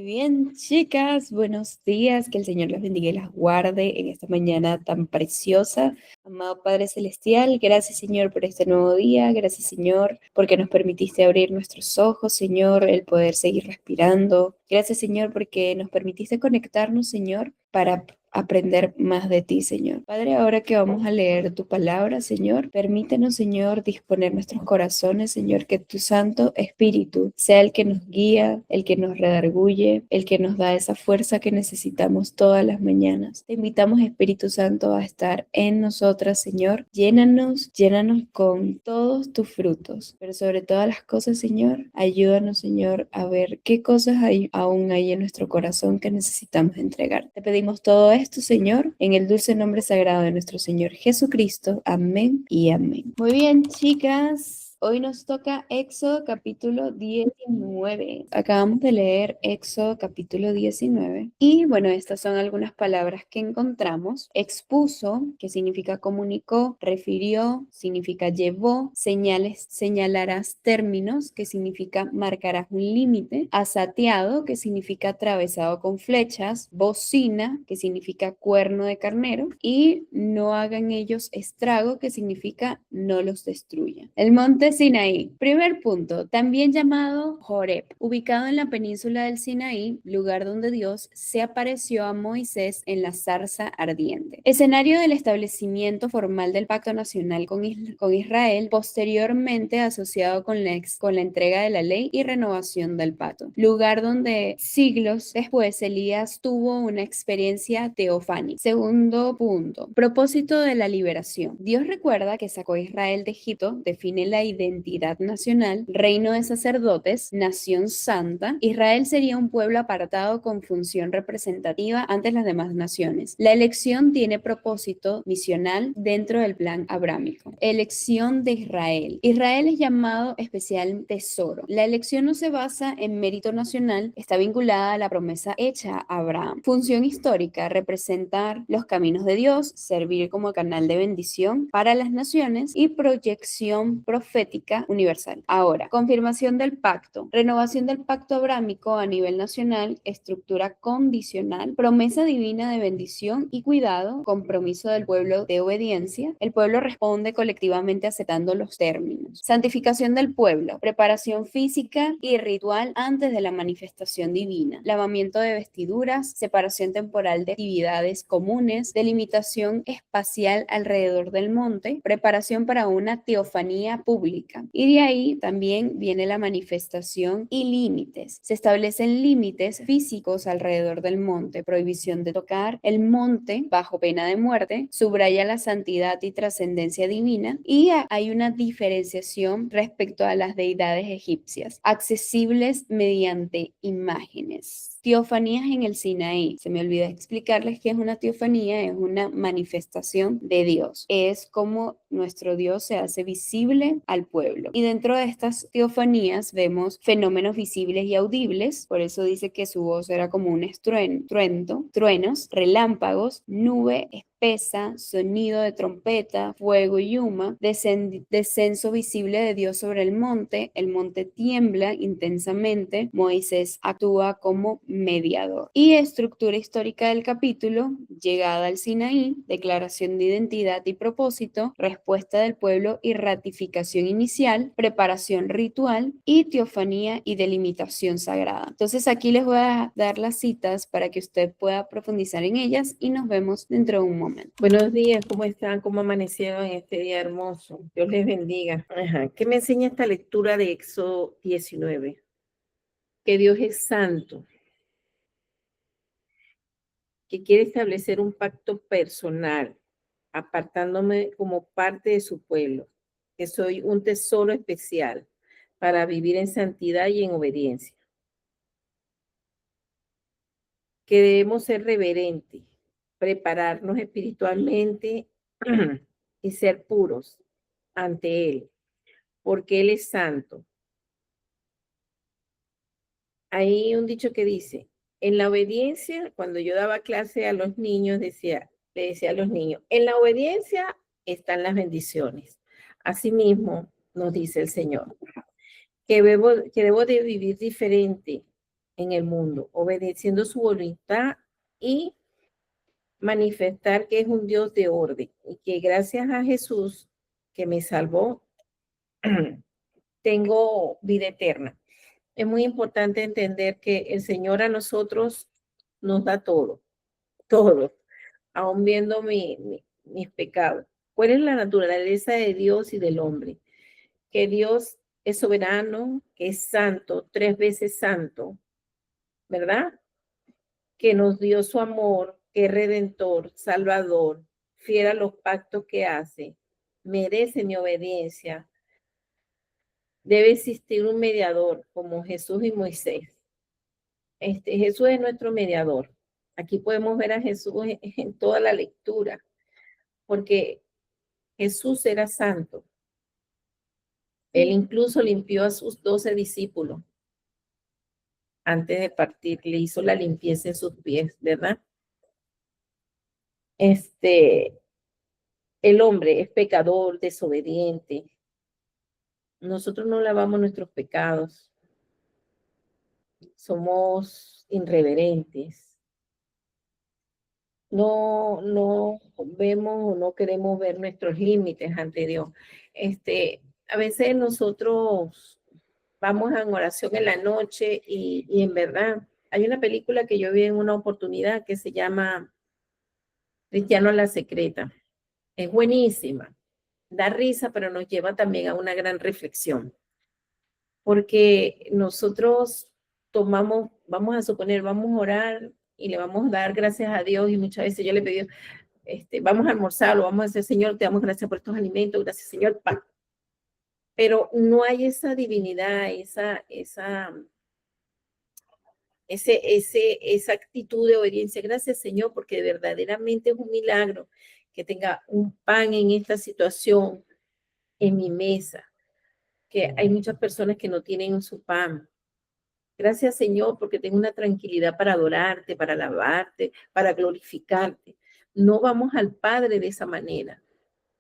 Muy bien, chicas, buenos días, que el Señor las bendiga y las guarde en esta mañana tan preciosa. Amado Padre Celestial, gracias Señor por este nuevo día, gracias Señor porque nos permitiste abrir nuestros ojos, Señor, el poder seguir respirando. Gracias Señor porque nos permitiste conectarnos, Señor, para aprender más de ti, Señor. Padre, ahora que vamos a leer tu palabra, Señor, permítenos, Señor, disponer nuestros corazones, Señor, que tu Santo Espíritu sea el que nos guía, el que nos redarguye, el que nos da esa fuerza que necesitamos todas las mañanas. Te invitamos, Espíritu Santo, a estar en nosotras, Señor. Llénanos con todos tus frutos, pero sobre todas las cosas, Señor, ayúdanos, Señor, a ver qué cosas aún hay en nuestro corazón que necesitamos entregar. Te pedimos todo esto, Señor, en el dulce nombre sagrado de nuestro Señor Jesucristo. Amén y amén. Muy bien, chicas. Hoy nos toca Éxodo capítulo 19. Acabamos de leer Éxodo capítulo 19. Y bueno, estas son algunas palabras que encontramos. Expuso, que significa comunicó, refirió, significa llevó, señalarás términos, que significa marcarás un límite, asateado, que significa atravesado con flechas, bocina, que significa cuerno de carnero, y no hagan ellos estrago, que significa no los destruyan. El monte Sinaí. Primer punto, también llamado Horeb, ubicado en la península del Sinaí, lugar donde Dios se apareció a Moisés en la zarza ardiente. Escenario del establecimiento formal del pacto nacional con Israel, posteriormente asociado con la entrega de la ley y renovación del pacto. Lugar donde siglos después Elías tuvo una experiencia teofánica. Segundo punto, propósito de la liberación. Dios recuerda que sacó a Israel de Egipto, define la identidad nacional, reino de sacerdotes, nación santa. Israel sería un pueblo apartado con función representativa ante las demás naciones. La elección tiene propósito misional dentro del plan abrámico. Elección de Israel. Israel es llamado especial tesoro. La elección no se basa en mérito nacional, está vinculada a la promesa hecha a Abraham. Función histórica, representar los caminos de Dios, servir como canal de bendición para las naciones y proyección profética universal. Ahora, confirmación del pacto, renovación del pacto abrámico a nivel nacional, estructura condicional, promesa divina de bendición y cuidado, compromiso del pueblo de obediencia. El pueblo responde colectivamente aceptando los términos. Santificación del pueblo, preparación física y ritual antes de la manifestación divina, lavamiento de vestiduras, separación temporal de actividades comunes, delimitación espacial alrededor del monte, preparación para una teofanía pública. Y de ahí también viene la manifestación y límites. Se establecen límites físicos alrededor del monte, prohibición de tocar el monte bajo pena de muerte, subraya la santidad y trascendencia divina, y hay una diferenciación respecto a las deidades egipcias, accesibles mediante imágenes. Teofanías en el Sinaí. Se me olvidó explicarles qué es una teofanía, es una manifestación de Dios. Es como nuestro Dios se hace visible al pueblo. Y dentro de estas teofanías vemos fenómenos visibles y audibles, por eso dice que su voz era como un estruendo, truenos, relámpagos, nube espesa, sonido de trompeta, fuego y lluma, descenso visible de Dios sobre el monte tiembla intensamente, Moisés actúa como mediador. Y estructura histórica del capítulo, llegada al Sinaí, declaración de identidad y propósito, respuesta del pueblo y ratificación inicial, preparación ritual y teofanía y delimitación sagrada. Entonces aquí les voy a dar las citas para que usted pueda profundizar en ellas y nos vemos dentro de un momento. Buenos días, ¿cómo están? ¿Cómo amanecieron en este día hermoso? Dios les bendiga. Ajá. ¿Qué me enseña esta lectura de Éxodo 19? Que Dios es santo, que quiere establecer un pacto personal, apartándome como parte de su pueblo, que soy un tesoro especial para vivir en santidad y en obediencia, que debemos ser reverentes, prepararnos espiritualmente y ser puros ante Él, porque Él es santo. Hay un dicho que dice, en la obediencia, cuando yo daba clase a los niños, le decía a los niños, en la obediencia están las bendiciones. Asimismo, nos dice el Señor, que debo de vivir diferente, en el mundo, obedeciendo su voluntad y manifestar que es un Dios de orden y que gracias a Jesús que me salvó, tengo vida eterna. Es muy importante entender que el Señor a nosotros nos da todo, todo, aun viendo mis pecados. ¿Cuál es la naturaleza de Dios y del hombre? Que Dios es soberano, que es santo, 3 veces santo, ¿verdad? Que nos dio su amor, que es redentor, salvador, fiel a los pactos que hace, merece mi obediencia. Debe existir un mediador como Jesús y Moisés. Jesús es nuestro mediador. Aquí podemos ver a Jesús en toda la lectura, porque Jesús era santo. Él incluso limpió a sus 12 discípulos antes de partir, le hizo la limpieza en sus pies, ¿verdad? El hombre es pecador, desobediente. Nosotros no lavamos nuestros pecados. Somos irreverentes. No vemos o no queremos ver nuestros límites ante Dios. A veces nosotros vamos a oración en la noche y en verdad hay una película que yo vi en una oportunidad que se llama Cristiano a la Secreta. Es buenísima, da risa, pero nos lleva también a una gran reflexión. Porque nosotros vamos a suponer, vamos a orar y le vamos a dar gracias a Dios y muchas veces yo le pedí, vamos a almorzar o vamos a decir, Señor, te damos gracias por estos alimentos, gracias Señor, pero no hay esa divinidad, esa actitud de obediencia. Gracias Señor, porque verdaderamente es un milagro que tenga un pan en esta situación en mi mesa, que hay muchas personas que no tienen su pan. Gracias, Señor, porque tengo una tranquilidad para adorarte, para alabarte, para glorificarte. No vamos al Padre de esa manera.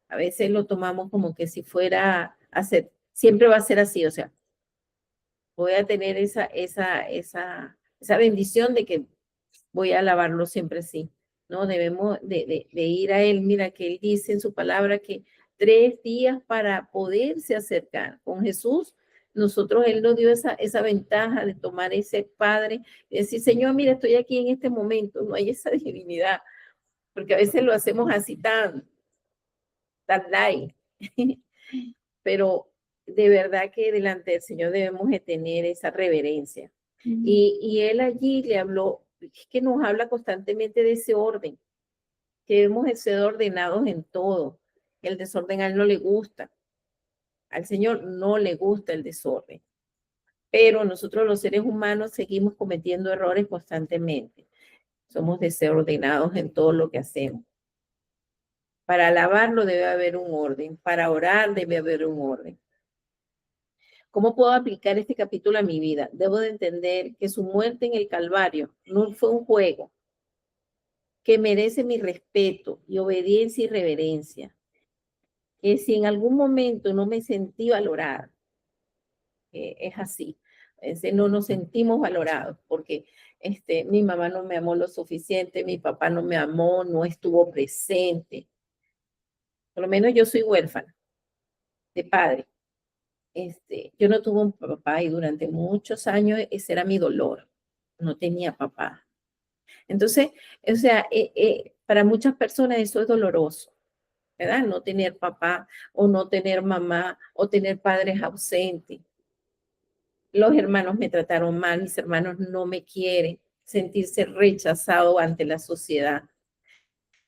A veces lo tomamos como que si fuera a ser, siempre va a ser así, o sea, voy a tener esa bendición de que voy a alabarlo siempre así, ¿no? Debemos de ir a Él. Mira que Él dice en su palabra que 3 días para poderse acercar con Jesús. Nosotros, Él nos dio esa ventaja de tomar ese Padre y decir, Señor, mira, estoy aquí en este momento. No hay esa divinidad, porque a veces lo hacemos así tan light. Pero de verdad que delante del Señor debemos de tener esa reverencia. Y Él allí le habló, es que nos habla constantemente de ese orden, que debemos de ser ordenados en todo. El desorden a Él no le gusta. Al Señor no le gusta el desorden. Pero nosotros los seres humanos seguimos cometiendo errores constantemente. Somos desordenados en todo lo que hacemos. Para alabarlo debe haber un orden. Para orar debe haber un orden. ¿Cómo puedo aplicar este capítulo a mi vida? Debo de entender que su muerte en el Calvario no fue un juego, que merece mi respeto y obediencia y reverencia. Que si en algún momento no me sentí valorada, es así. No nos sentimos valorados porque mi mamá no me amó lo suficiente, mi papá no me amó, no estuvo presente. Por lo menos yo soy huérfana de padre. Yo no tuve un papá y durante muchos años ese era mi dolor. No tenía papá. Entonces, o sea, para muchas personas eso es doloroso, ¿verdad? No tener papá o no tener mamá o tener padres ausentes. Los hermanos me trataron mal, mis hermanos no me quieren, sentirse rechazado ante la sociedad.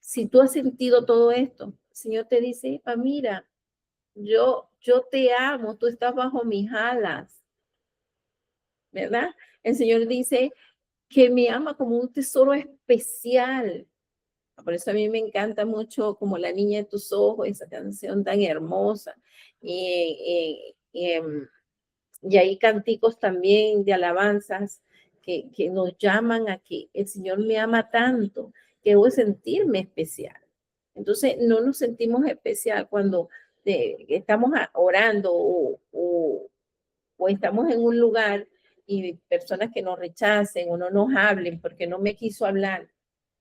Si tú has sentido todo esto, el Señor te dice, mira, yo te amo, tú estás bajo mis alas, ¿verdad? El Señor dice que me ama como un tesoro especial. Por eso a mí me encanta mucho como La niña de tus ojos, esa canción tan hermosa. Y hay cánticos también de alabanzas que nos llaman a que el Señor me ama tanto que debo sentirme especial. Entonces no nos sentimos especial cuando estamos orando o estamos en un lugar y personas que nos rechacen o no nos hablen porque no me quiso hablar.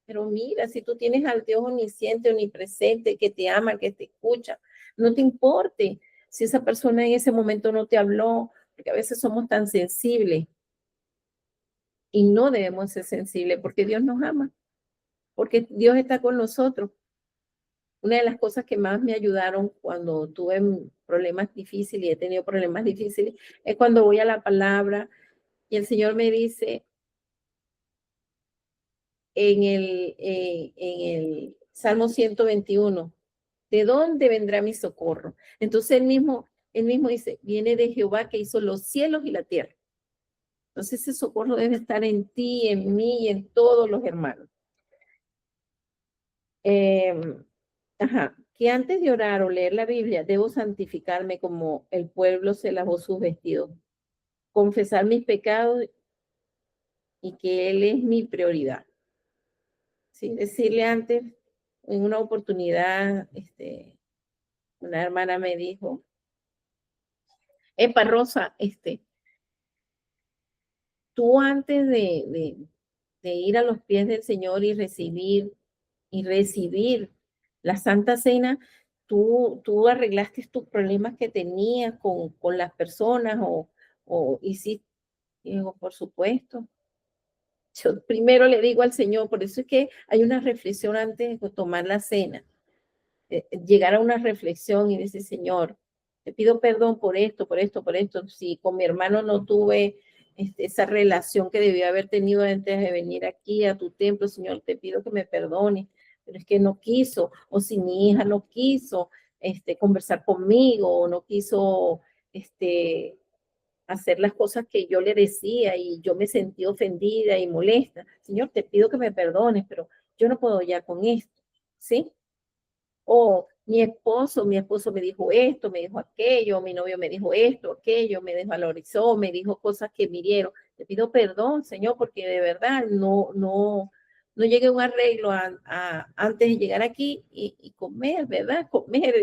Pero mira, si tú tienes al Dios omnisciente, omnipresente, que te ama, que te escucha, no te importe si esa persona en ese momento no te habló, porque a veces somos tan sensibles y no debemos ser sensibles porque Dios nos ama, porque Dios está con nosotros. Una de las cosas que más me ayudaron cuando tuve problemas difíciles y he tenido problemas difíciles es cuando voy a la palabra y el Señor me dice en el Salmo 121, ¿de dónde vendrá mi socorro? Entonces él mismo dice, viene de Jehová que hizo los cielos y la tierra. Entonces ese socorro debe estar en ti, en mí y en todos los hermanos. Que antes de orar o leer la Biblia, debo santificarme como el pueblo se lavó sus vestidos, confesar mis pecados y que Él es mi prioridad. ¿Sí? Decirle antes, en una oportunidad, una hermana me dijo, Epa Rosa, tú antes de ir a los pies del Señor y recibir la Santa Cena, tú arreglaste tus problemas que tenías con las personas o hiciste, digo, por supuesto. Yo primero le digo al Señor, por eso es que hay una reflexión antes de tomar la cena. Llegar a una reflexión y decir, Señor, te pido perdón por esto, por esto, por esto. Si con mi hermano no tuve esa relación que debía haber tenido antes de venir aquí a tu templo, Señor, te pido que me perdone, pero es que no quiso, o si mi hija no quiso conversar conmigo, o no quiso hacer las cosas que yo le decía y yo me sentí ofendida y molesta. Señor, te pido que me perdones, pero yo no puedo ya con esto, ¿sí? O mi esposo me dijo esto, me dijo aquello, mi novio me dijo esto, aquello, me desvalorizó, me dijo cosas que me hirieron. Te pido perdón, Señor, porque de verdad no llegué a un arreglo antes de llegar aquí y comer, ¿verdad? Comer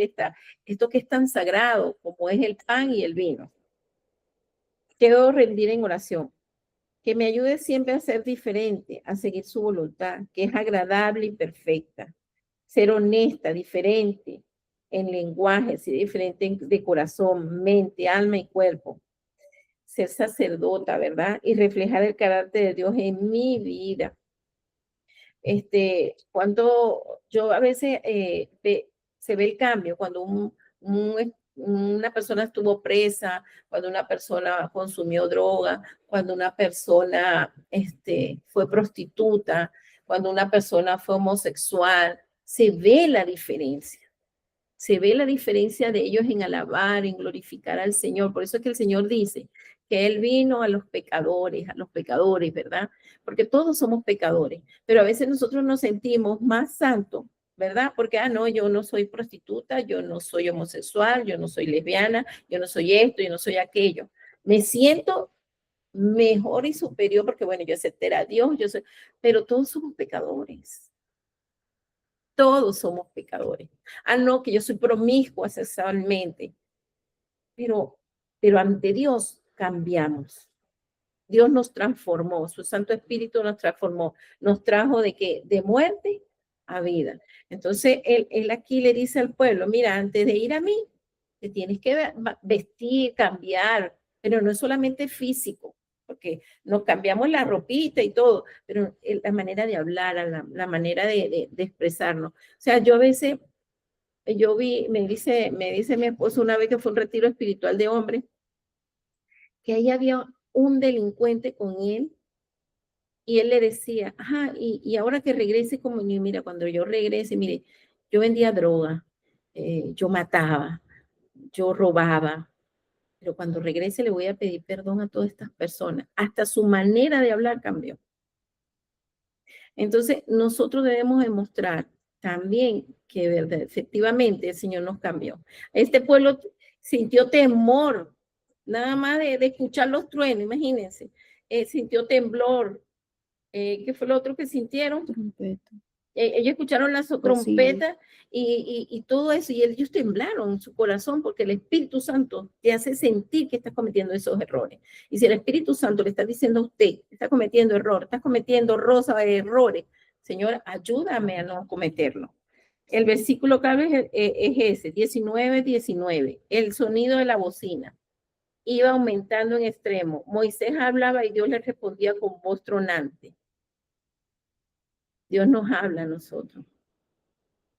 esto que es tan sagrado como es el pan y el vino. Quiero rendir en oración. Que me ayude siempre a ser diferente, a seguir su voluntad, que es agradable y perfecta. Ser honesta, diferente en lenguaje, ser diferente de corazón, mente, alma y cuerpo. Ser sacerdota, ¿verdad? Y reflejar el carácter de Dios en mi vida. Cuando yo a veces se ve el cambio, cuando una persona estuvo presa, cuando una persona consumió droga, cuando una persona fue prostituta, cuando una persona fue homosexual, se ve la diferencia. Se ve la diferencia de ellos en alabar, en glorificar al Señor. Por eso es que el Señor dice que Él vino a los pecadores, ¿verdad? Porque todos somos pecadores, pero a veces nosotros nos sentimos más santos, ¿verdad? Porque, no, yo no soy prostituta, yo no soy homosexual, yo no soy lesbiana, yo no soy esto, yo no soy aquello. Me siento mejor y superior porque, bueno, yo acepté a Dios, pero todos somos pecadores. Todos somos pecadores. No, que yo soy promiscua sexualmente. Pero ante Dios cambiamos. Dios nos transformó, su Santo Espíritu nos transformó, nos trajo de muerte a vida. Entonces, él aquí le dice al pueblo, mira, antes de ir a mí, te tienes que vestir, cambiar, pero no es solamente físico, porque nos cambiamos la ropita y todo, pero la manera de hablar, la manera de expresarnos. O sea, yo a veces, me dice mi esposo una vez que fue un retiro espiritual de hombres, que ahí había un delincuente con él y él le decía, y ahora que regrese como niño, mira, cuando yo regrese, mire, yo vendía droga, yo mataba, yo robaba, pero cuando regrese le voy a pedir perdón a todas estas personas. Hasta su manera de hablar cambió. Entonces, nosotros debemos demostrar también que verdad, efectivamente el Señor nos cambió. Este pueblo sintió temor, nada más de escuchar los truenos, imagínense. Sintió temblor. ¿Qué fue lo otro que sintieron? Trompeta. Ellos escucharon la Prosigue. trompeta y todo eso, y ellos temblaron en su corazón porque el Espíritu Santo te hace sentir que estás cometiendo esos errores. Y si el Espíritu Santo le está diciendo a usted, está cometiendo errores, está cometiendo errores, Señor, ayúdame a no cometerlo. El versículo clave es ese, 19:19, el sonido de la bocina iba aumentando en extremo. Moisés hablaba y Dios le respondía con voz tronante. Dios nos habla a nosotros,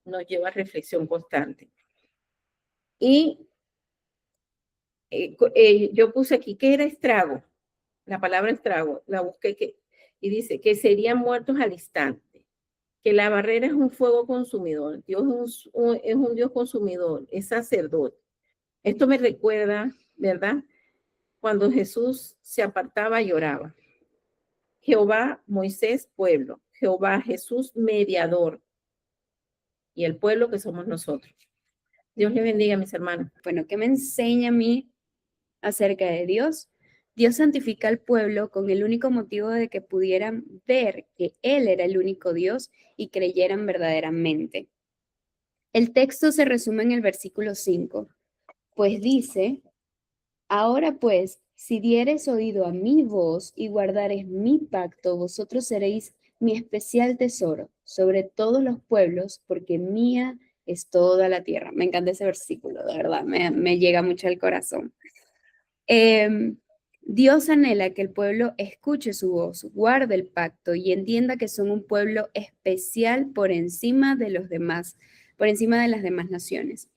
nos lleva a reflexión constante. Y yo puse aquí, ¿qué era estrago? La palabra estrago, la busqué y dice que serían muertos al instante, que la barrera es un fuego consumidor, Dios es un Dios consumidor, es sacerdote. Esto me recuerda, ¿verdad? Cuando Jesús se apartaba y oraba. Jehová, Moisés, pueblo. Jehová, Jesús, mediador. Y el pueblo que somos nosotros. Dios le bendiga, mis hermanos. Bueno, ¿qué me enseña a mí acerca de Dios? Dios santifica al pueblo con el único motivo de que pudieran ver que Él era el único Dios y creyeran verdaderamente. El texto se resume en el versículo 5, pues dice, ahora pues, si diereis oído a mi voz y guardareis mi pacto, vosotros seréis mi especial tesoro sobre todos los pueblos, porque mía es toda la tierra. Me encanta ese versículo, de verdad, me llega mucho al corazón. Dios anhela que el pueblo escuche su voz, guarde el pacto y entienda que son un pueblo especial por encima de los demás, por encima de las demás naciones.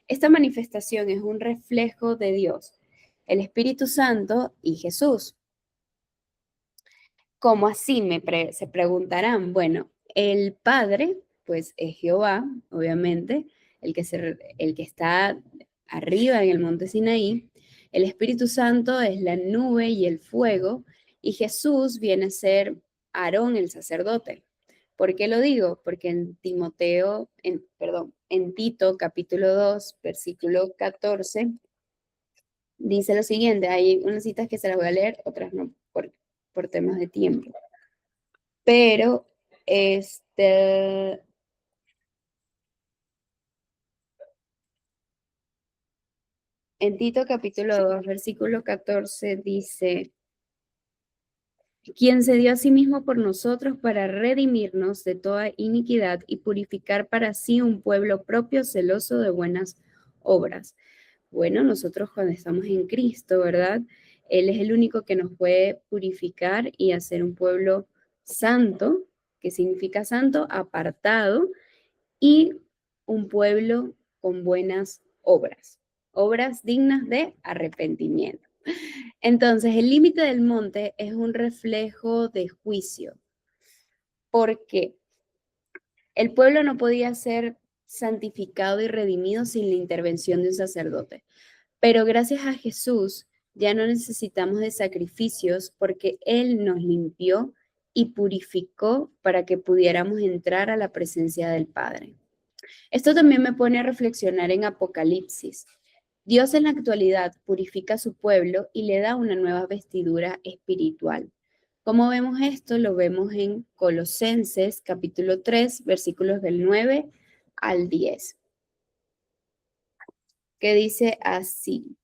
Esta manifestación es un reflejo de Dios, el Espíritu Santo y Jesús. ¿Cómo así? Se preguntarán. Bueno, el Padre, pues es Jehová, obviamente, el que está arriba en el monte Sinaí. El Espíritu Santo es la nube y el fuego, y Jesús viene a ser Aarón el sacerdote. ¿Por qué lo digo? Porque en Tito capítulo 2, versículo 14, dice lo siguiente, hay unas citas que se las voy a leer, otras no, por temas de tiempo. Pero, en Tito capítulo 2, versículo 14 dice, quien se dio a sí mismo por nosotros para redimirnos de toda iniquidad y purificar para sí un pueblo propio celoso de buenas obras. Bueno, nosotros cuando estamos en Cristo, ¿verdad? Él es el único que nos puede purificar y hacer un pueblo santo, que significa santo, apartado, y un pueblo con buenas obras, obras dignas de arrepentimiento. Entonces, el límite del monte es un reflejo de juicio, porque el pueblo no podía ser santificado y redimido sin la intervención de un sacerdote. Pero gracias a Jesús ya no necesitamos de sacrificios porque Él nos limpió y purificó para que pudiéramos entrar a la presencia del Padre. Esto también me pone a reflexionar en Apocalipsis. Dios en la actualidad purifica a su pueblo y le da una nueva vestidura espiritual. ¿Cómo vemos esto? Lo vemos en Colosenses capítulo 3, versículos del 9 al 10, que dice así.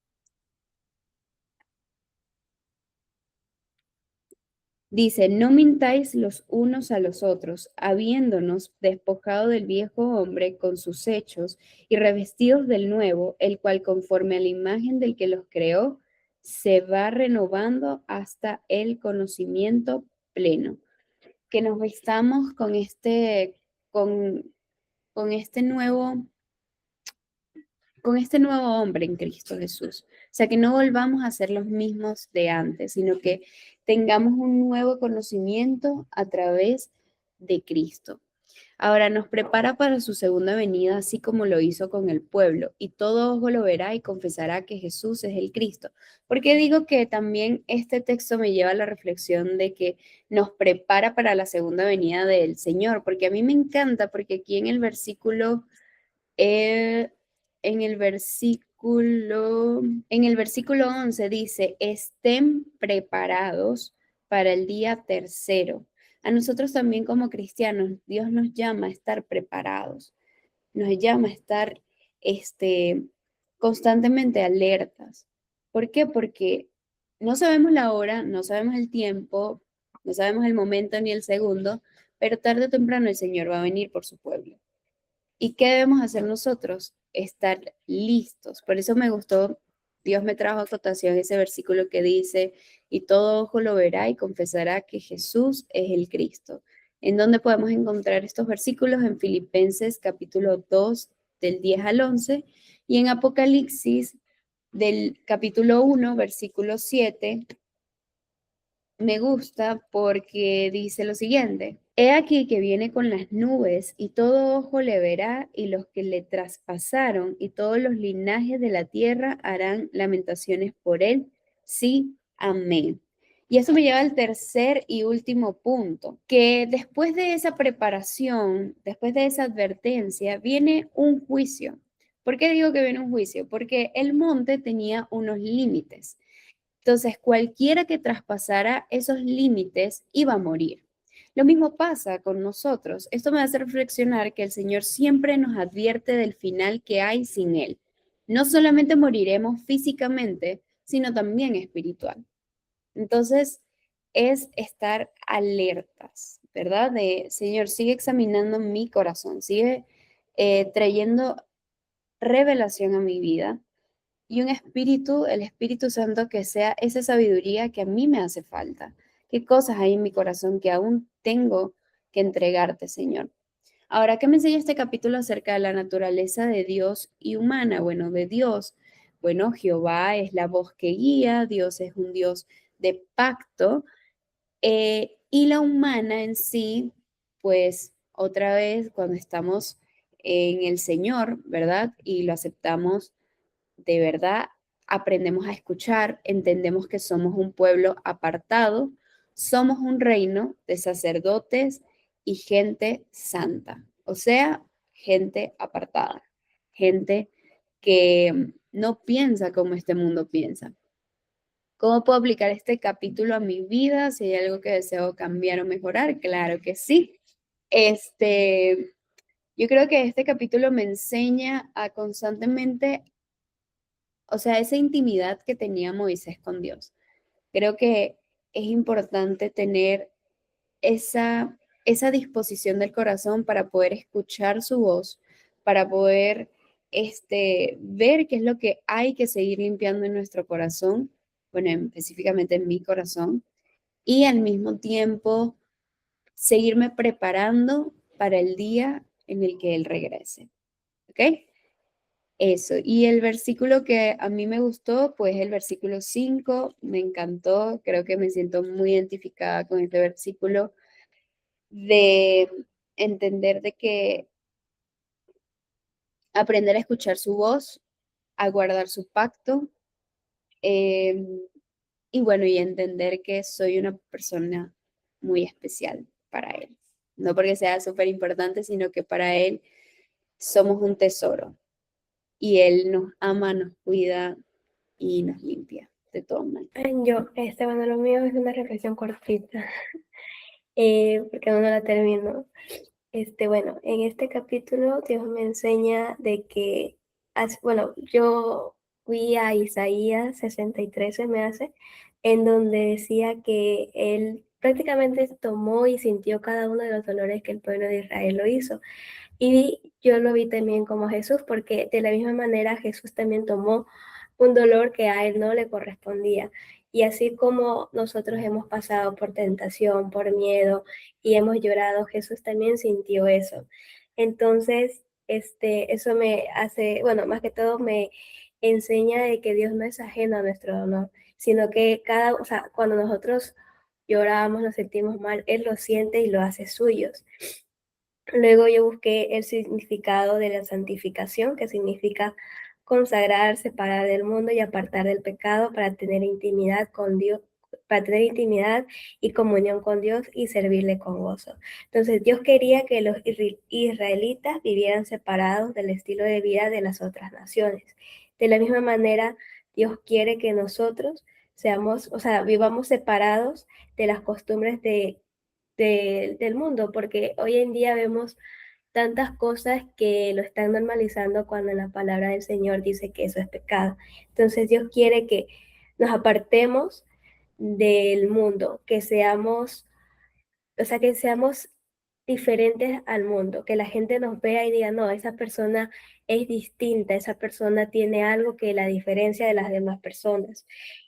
Dice, no mintáis los unos a los otros, habiéndonos despojado del viejo hombre con sus hechos y revestidos del nuevo, el cual conforme a la imagen del que los creó, se va renovando hasta el conocimiento pleno. Que nos vistamos con, con este nuevo con este nuevo hombre en Cristo Jesús. O sea, que no volvamos a ser los mismos de antes, sino que tengamos un nuevo conocimiento a través de Cristo. Ahora nos prepara para su segunda venida, así como lo hizo con el pueblo, y todo ojo lo verá y confesará que Jesús es el Cristo. Porque digo que también este texto me lleva a la reflexión de que nos prepara para la segunda venida del Señor, porque a mí me encanta, porque aquí eh, en el versículo 11 dice, estén preparados para el día tercero. a nosotros también como cristianos, Dios nos llama a estar preparados, nos llama a estar constantemente alertas. ¿Por qué? Porque no sabemos la hora, no sabemos el tiempo, no sabemos el momento ni el segundo, pero tarde o temprano el Señor va a venir por su pueblo. ¿Y qué debemos hacer nosotros? Estar listos. Por eso me gustó, Dios me trajo a cotación ese versículo que dice, y todo ojo lo verá y confesará que Jesús es el Cristo. ¿En dónde podemos encontrar estos versículos? En Filipenses capítulo 2 del 10 al 11 y en Apocalipsis del capítulo 1, versículo 7 me gusta porque dice lo siguiente: He aquí que viene con las nubes, y todo ojo le verá, y los que le traspasaron, y todos los linajes de la tierra harán lamentaciones por él. Sí, amén. Y eso me lleva al tercer y último punto, que después de esa preparación, después de esa advertencia, viene un juicio. ¿Por qué digo que viene un juicio? Porque el monte tenía unos límites. Entonces, cualquiera que traspasara esos límites iba a morir. Lo mismo pasa con nosotros. Esto me hace reflexionar que el Señor siempre nos advierte del final que hay sin Él. No solamente moriremos físicamente, sino también espiritual. Entonces, es estar alertas, ¿verdad? De, Señor, sigue examinando mi corazón, sigue trayendo revelación a mi vida y un espíritu, el Espíritu Santo, que sea esa sabiduría que a mí me hace falta. ¿Qué cosas hay en mi corazón que aún tengo que entregarte, Señor? Ahora, ¿qué me enseña este capítulo acerca de la naturaleza de Dios y humana? Bueno, de Dios. Bueno, Jehová es la voz que guía, Dios es un Dios de pacto, y la humana en sí, pues otra vez cuando estamos en el Señor, ¿verdad? Y lo aceptamos de verdad, aprendemos a escuchar, entendemos que somos un pueblo apartado, somos un reino de sacerdotes y gente santa, o sea, gente apartada, gente que no piensa como este mundo piensa. ¿Cómo puedo aplicar este capítulo a mi vida? Si hay algo que deseo cambiar o mejorar, claro que sí. Este, yo creo que este capítulo me enseña a constantemente, o sea, esa intimidad que tenía Moisés con Dios. Creo que es importante tener esa disposición del corazón para poder escuchar su voz, para poder ver qué es lo que hay que seguir limpiando en nuestro corazón, bueno, específicamente en mi corazón, y al mismo tiempo seguirme preparando para el día en el que Él regrese. ¿Ok? Eso, y el versículo que a mí me gustó, pues el versículo 5 me encantó, creo que me siento muy identificada con este versículo, de entender de que aprender a escuchar su voz, a guardar su pacto, eh, y bueno, y entender que soy una persona muy especial para Él. No porque sea súper importante, sino que para Él somos un tesoro y Él nos ama, nos cuida y nos limpia de todo mal. Bueno, lo mío es una reflexión cortita, porque aún no la termino. Bueno, en este capítulo Dios me enseña de que, bueno, yo fui a Isaías 63, se me hace, en donde decía que Él prácticamente tomó y sintió cada uno de los dolores que el pueblo de Israel lo hizo. Y yo lo vi también como Jesús, porque de la misma manera Jesús también tomó un dolor que a él no le correspondía. Y así como nosotros hemos pasado por tentación, por miedo y hemos llorado, Jesús también sintió eso. Entonces, eso me hace, bueno, más que todo me enseña de que Dios no es ajeno a nuestro dolor, sino que o sea, cuando nosotros lloramos, nos sentimos mal, Él lo siente y lo hace suyos. Luego yo busqué el significado de la santificación, que significa consagrar, separar del mundo y apartar del pecado para tener intimidad con Dios, para tener intimidad y comunión con Dios y servirle con gozo. Entonces Dios quería que los israelitas vivieran separados del estilo de vida de las otras naciones. De la misma manera, Dios quiere que nosotros seamos, o sea, vivamos separados de las costumbres del mundo, porque hoy en día vemos tantas cosas que lo están normalizando cuando en la palabra del Señor dice que eso es pecado. Entonces Dios quiere que nos apartemos del mundo, que seamos, o sea, que seamos diferentes al mundo, que la gente nos vea y diga, no, esa persona es distinta, esa persona tiene algo que la diferencia de las demás personas.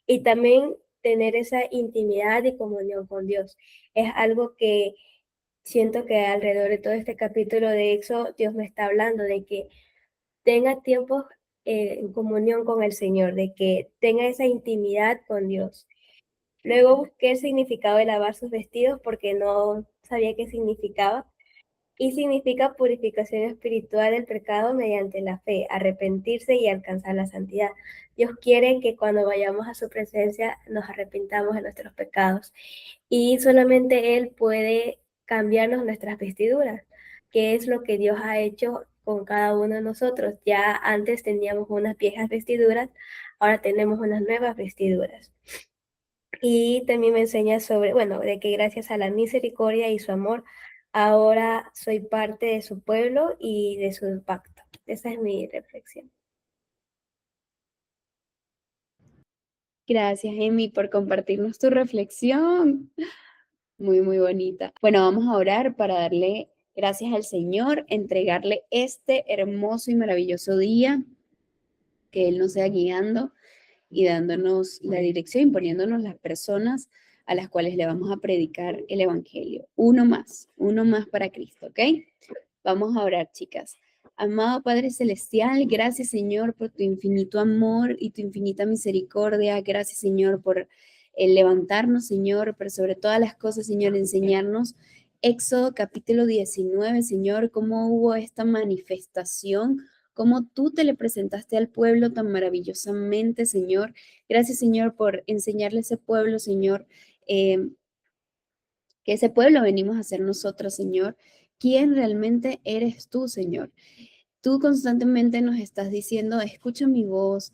Y también tener esa intimidad y comunión con Dios. Es algo que siento que alrededor de todo este capítulo de Éxodo, Dios me está hablando de que tenga tiempos en comunión con el Señor, de que tenga esa intimidad con Dios. Luego busqué el significado de lavar sus vestidos porque no sabía qué significaba. Y significa purificación espiritual del pecado mediante la fe, arrepentirse y alcanzar la santidad. Dios quiere que cuando vayamos a su presencia nos arrepintamos de nuestros pecados. Y solamente Él puede cambiarnos nuestras vestiduras, que es lo que Dios ha hecho con cada uno de nosotros. Ya antes teníamos unas viejas vestiduras, ahora tenemos unas nuevas vestiduras. Y también me enseña sobre, bueno, de que gracias a la misericordia y su amor, ahora soy parte de su pueblo y de su pacto. Esa es mi reflexión. Gracias, Emi, por compartirnos tu reflexión. Muy, muy bonita. Bueno, vamos a orar para darle gracias al Señor, entregarle este hermoso y maravilloso día, que Él nos sea guiando y dándonos la dirección y poniéndonos las personas a las cuales le vamos a predicar el Evangelio. Uno más para Cristo, ¿ok? Vamos a orar, chicas. Amado Padre Celestial, gracias Señor por tu infinito amor y tu infinita misericordia. Gracias Señor por el levantarnos, Señor, pero sobre todas las cosas, Señor, enseñarnos. Éxodo capítulo 19, Señor, cómo hubo esta manifestación, cómo tú te le presentaste al pueblo tan maravillosamente, Señor. Gracias, Señor, por enseñarle a ese pueblo, Señor, que ese pueblo venimos a ser nosotros, Señor. ¿Quién realmente eres tú, Señor? Tú constantemente nos estás diciendo, escucha mi voz,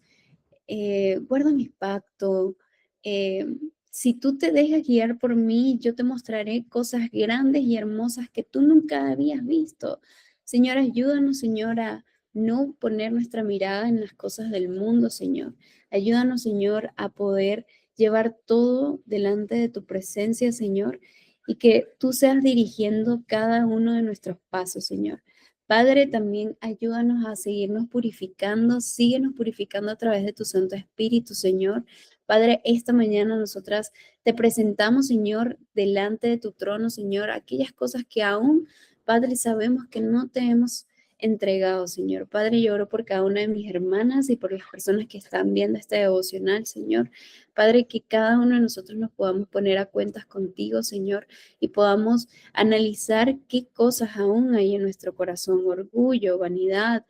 guarda mis pactos. eh, si tú te dejas guiar por mí, yo te mostraré cosas grandes y hermosas que tú nunca habías visto. Señor, ayúdanos, Señor, a no poner nuestra mirada en las cosas del mundo, Señor. Ayúdanos, Señor, a poder llevar todo delante de tu presencia, Señor, y que tú seas dirigiendo cada uno de nuestros pasos, Señor. Padre, también ayúdanos a seguirnos purificando, síguenos purificando a través de tu Santo Espíritu, Señor. Padre, esta mañana nosotras te presentamos, Señor, delante de tu trono, Señor, aquellas cosas que aún, Padre, sabemos que no te hemos entregado, Señor. Padre, yo oro por cada una de mis hermanas y por las personas que están viendo este devocional, Señor. Padre, que cada uno de nosotros nos podamos poner a cuentas contigo, Señor, y podamos analizar qué cosas aún hay en nuestro corazón, orgullo, vanidad,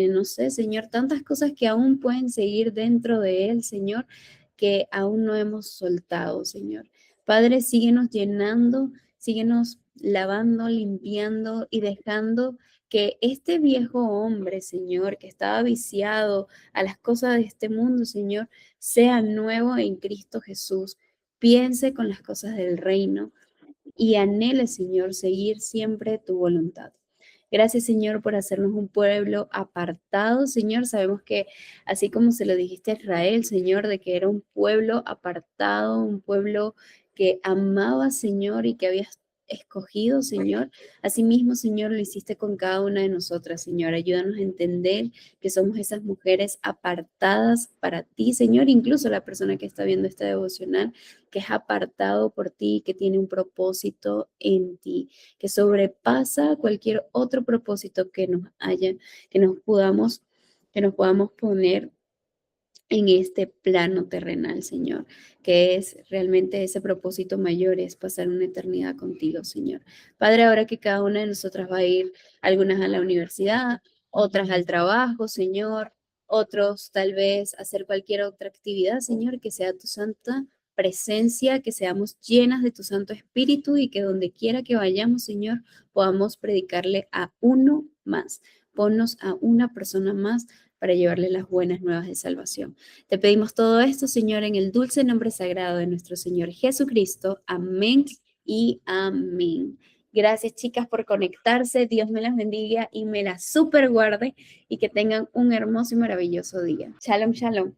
no sé, Señor, tantas cosas que aún pueden seguir dentro de Él, Señor, que aún no hemos soltado, Señor. Padre, síguenos llenando, síguenos lavando, limpiando y dejando que este viejo hombre, Señor, que estaba viciado a las cosas de este mundo, Señor, sea nuevo en Cristo Jesús. Piense con las cosas del reino y anhele, Señor, seguir siempre tu voluntad. Gracias, Señor, por hacernos un pueblo apartado, Señor. Sabemos que así como se lo dijiste a Israel, Señor, de que era un pueblo apartado, un pueblo que amaba, Señor, y que habías escogido, Señor. Asimismo, Señor, lo hiciste con cada una de nosotras, Señor. Ayúdanos a entender que somos esas mujeres apartadas para ti, Señor. Incluso la persona que está viendo este devocional, que es apartado por ti, que tiene un propósito en ti, que sobrepasa cualquier otro propósito que nos haya, que nos podamos, que nos podamos poner en este plano terrenal, Señor, que es realmente ese propósito mayor, es pasar una eternidad contigo, Señor. Padre, ahora que cada una de nosotras va a ir, algunas a la universidad, otras al trabajo, Señor, otros tal vez hacer cualquier otra actividad, Señor, que sea tu santa presencia, que seamos llenas de tu Santo Espíritu y que donde quiera que vayamos, Señor, podamos predicarle a uno más. Ponnos a una persona más para llevarle las buenas nuevas de salvación. Te pedimos todo esto, Señor, en el dulce nombre sagrado de nuestro Señor Jesucristo. Amén y amén. Gracias, chicas, por conectarse. Dios me las bendiga y me las super guarde y que tengan un hermoso y maravilloso día. Shalom, shalom.